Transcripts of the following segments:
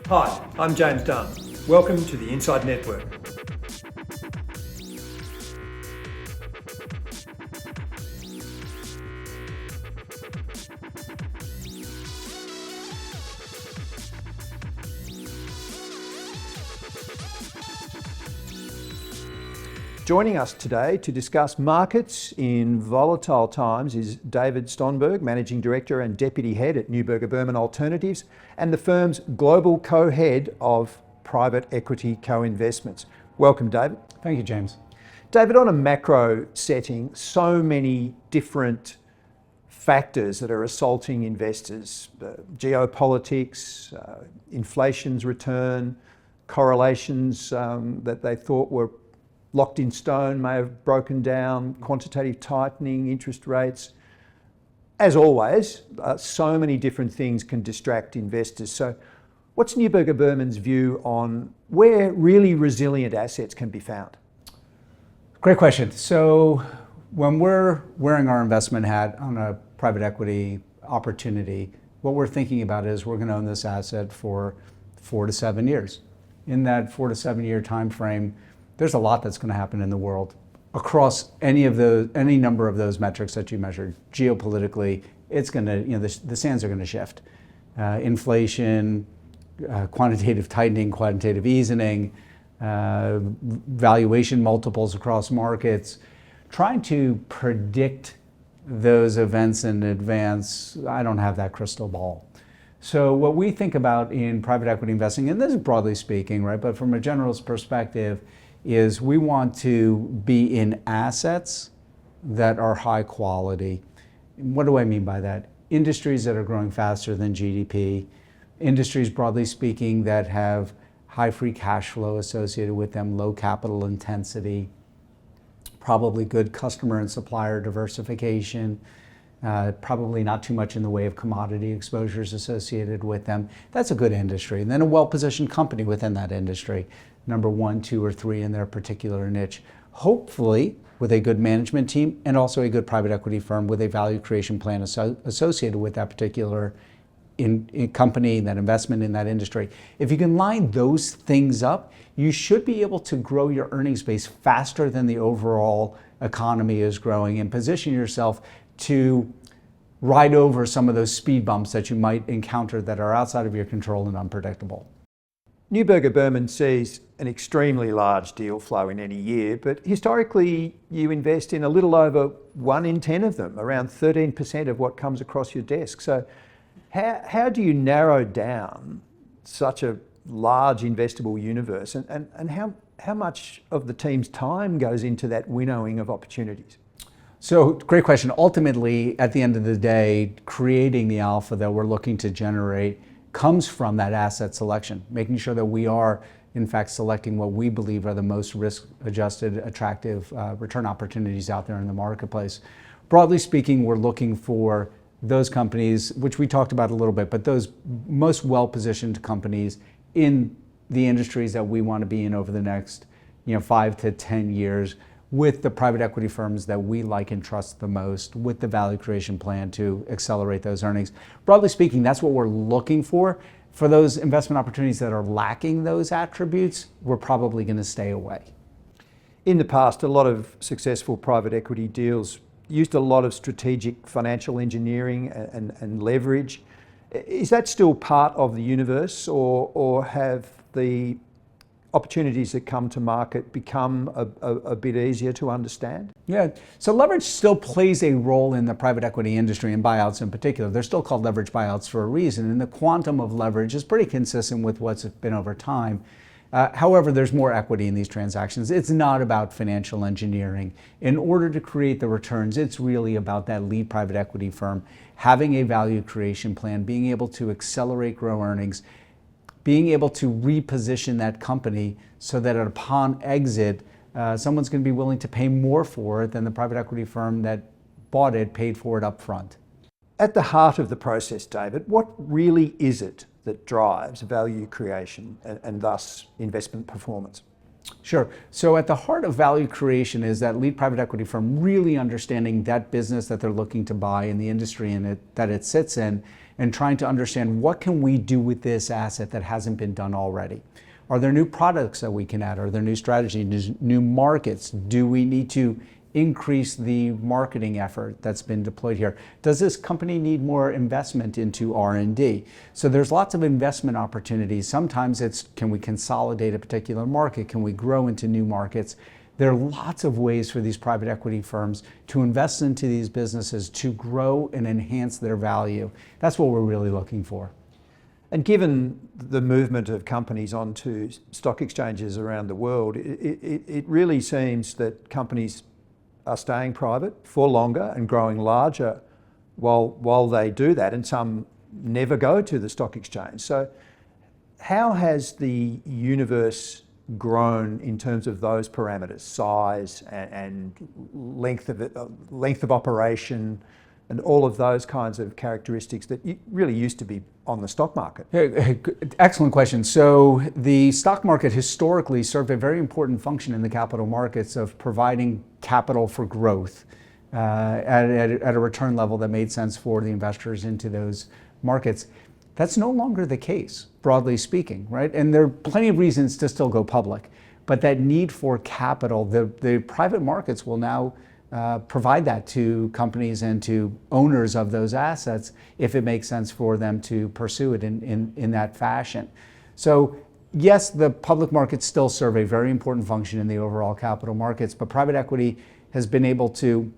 Hi, I'm James Dunn. Welcome to the Inside Network. Joining us today to discuss markets in volatile times is David Stonberg, Managing Director and Deputy Head at Neuberger Berman Alternatives, and the firm's Global Co-Head of Private Equity Co-Investments. Welcome, David. Thank you, James. David, on a macro setting, so many different factors that are assaulting investors, geopolitics, inflation's return, correlations that they thought were locked in stone may have broken down, quantitative tightening, interest rates. As always, so many different things can distract investors. So what's Neuberger Berman's view on where really resilient assets can be found? Great question. So when we're wearing our investment hat on a private equity opportunity, what we're thinking about is we're going to own this asset for 4 to 7 years. In that 4 to 7 year time frame, there's a lot that's going to happen in the world across any number of those metrics that you measured. Geopolitically, it's going to, the sands are going to shift. Inflation, quantitative tightening, quantitative easing, valuation multiples across markets. Trying to predict those events in advance, I don't have that crystal ball. So what we think about in private equity investing, and this is broadly speaking, right, but from a generalist perspective, is we want to be in assets that are high quality. What do I mean by that? Industries that are growing faster than GDP, industries broadly speaking that have high free cash flow associated with them, low capital intensity, probably good customer and supplier diversification, probably not too much in the way of commodity exposures associated with them. That's a good industry. And then a well-positioned company within that industry, number 1, 2, or 3 in their particular niche. Hopefully with a good management team and also a good private equity firm with a value creation plan associated with that particular in company, that investment in that industry. If you can line those things up, you should be able to grow your earnings base faster than the overall economy is growing and position yourself to ride over some of those speed bumps that you might encounter that are outside of your control and unpredictable. Neuberger Berman sees an extremely large deal flow in any year, but historically you invest in a little over 1 in 10 of them, around 13% of what comes across your desk. So how do you narrow down such a large investable universe, and how much of the team's time goes into that winnowing of opportunities? So great question. Ultimately, at the end of the day, creating the alpha that we're looking to generate comes from that asset selection, making sure that we are, in fact, selecting what we believe are the most risk-adjusted, attractive return opportunities out there in the marketplace. Broadly speaking, we're looking for those companies, which we talked about a little bit, but those most well-positioned companies in the industries that we want to be in over the next 5 to 10 years, with the private equity firms that we like and trust the most, with the value creation plan to accelerate those earnings. Broadly speaking, that's what we're looking for. For those investment opportunities that are lacking those attributes, we're probably going to stay away. In the past, a lot of successful private equity deals used a lot of strategic financial engineering and leverage. Is that still part of the universe, or have the opportunities that come to market become a bit easier to understand? Yeah, so leverage still plays a role in the private equity industry and buyouts in particular. They're still called leverage buyouts for a reason, and the quantum of leverage is pretty consistent with what's been over time. However, there's more equity in these transactions. It's not about financial engineering. In order to create the returns, it's really about that lead private equity firm having a value creation plan, being able to accelerate, grow earnings, being able to reposition that company so that upon exit, someone's going to be willing to pay more for it than the private equity firm that bought it paid for it up front. At the heart of the process, David, what really is it that drives value creation and thus investment performance? Sure. So at the heart of value creation is that lead private equity firm really understanding that business that they're looking to buy in the industry that it sits in, and trying to understand what can we do with this asset that hasn't been done already. Are there new products that we can add? Are there new strategies, new markets? Do we need to increase the marketing effort that's been deployed here? Does this company need more investment into R&D? So there's lots of investment opportunities. Sometimes it's, can we consolidate a particular market? Can we grow into new markets? There are lots of ways for these private equity firms to invest into these businesses to grow and enhance their value. That's what we're really looking for. And given the movement of companies onto stock exchanges around the world, it really seems that companies are staying private for longer and growing larger while they do that, and some never go to the stock exchange. So how has the universe grown in terms of those parameters, size and length of operation, and all of those kinds of characteristics that really used to be on the stock market? Excellent question. So the stock market historically served a very important function in the capital markets of providing capital for growth at a return level that made sense for the investors into those markets. That's no longer the case, broadly speaking, right? And there are plenty of reasons to still go public, but that need for capital, the private markets will now provide that to companies and to owners of those assets if it makes sense for them to pursue it in that fashion. So yes, the public markets still serve a very important function in the overall capital markets, but private equity has been able to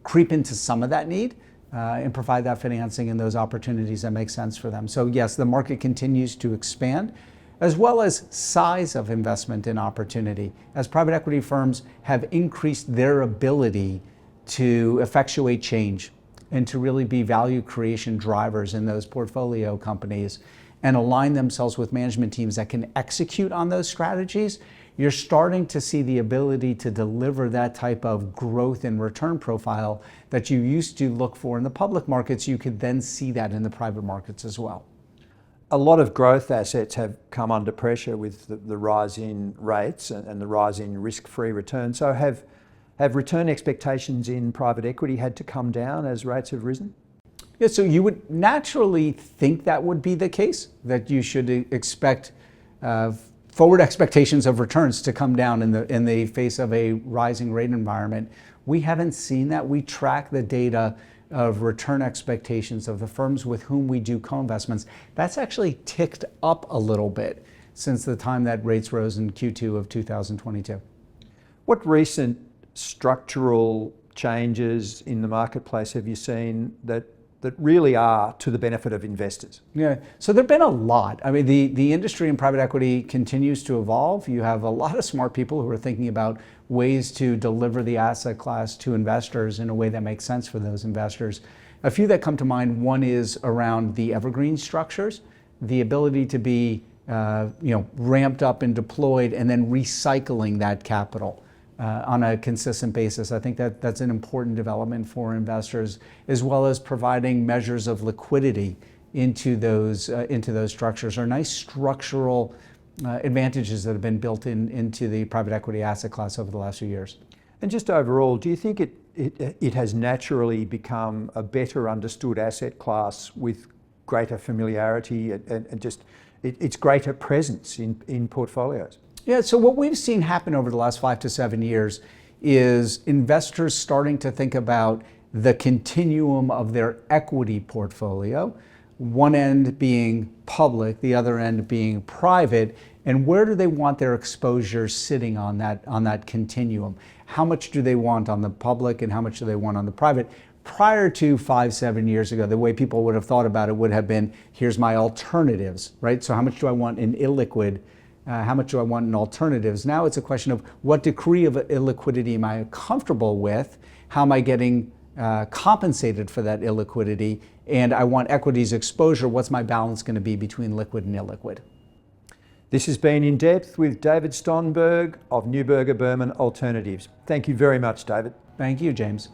creep into some of that need and provide that financing and those opportunities that make sense for them. So yes, the market continues to expand, as well as size of investment and opportunity, as private equity firms have increased their ability to effectuate change and to really be value creation drivers in those portfolio companies and align themselves with management teams that can execute on those strategies. You're starting to see the ability to deliver that type of growth and return profile that you used to look for in the public markets. You could then see that in the private markets as well. A lot of growth assets have come under pressure with the rise in rates and the rise in risk-free return. So have return expectations in private equity had to come down as rates have risen? Yeah, so you would naturally think that would be the case, that you should expect forward expectations of returns to come down in the face of a rising rate environment. We haven't seen that. We track the data of return expectations of the firms with whom we do co-investments. That's actually ticked up a little bit since the time that rates rose in Q2 of 2022. What recent structural changes in the marketplace have you seen that really are to the benefit of investors? Yeah, so there've been a lot. I mean, the industry in private equity continues to evolve. You have a lot of smart people who are thinking about ways to deliver the asset class to investors in a way that makes sense for those investors. A few that come to mind, one is around the evergreen structures, the ability to be ramped up and deployed and then recycling that capital on a consistent basis. I think that's an important development for investors, as well as providing measures of liquidity into those structures, are nice structural advantages that have been built into the private equity asset class over the last few years. And just overall, do you think it has naturally become a better understood asset class with greater familiarity and just its greater presence in portfolios? Yeah, so what we've seen happen over the last 5 to 7 years is investors starting to think about the continuum of their equity portfolio, one end being public, the other end being private, and where do they want their exposure sitting on that continuum? How much do they want on the public and how much do they want on the private? Prior to 5-7 years ago, the way people would have thought about it would have been, here's my alternatives, right? So how much do I want in illiquid? How much do I want in alternatives? Now it's a question of what degree of illiquidity am I comfortable with? How am I getting compensated for that illiquidity? And I want equities exposure. What's my balance going to be between liquid and illiquid? This has been In Depth with David Stonberg of Neuberger Berman Alternatives. Thank you very much, David. Thank you, James.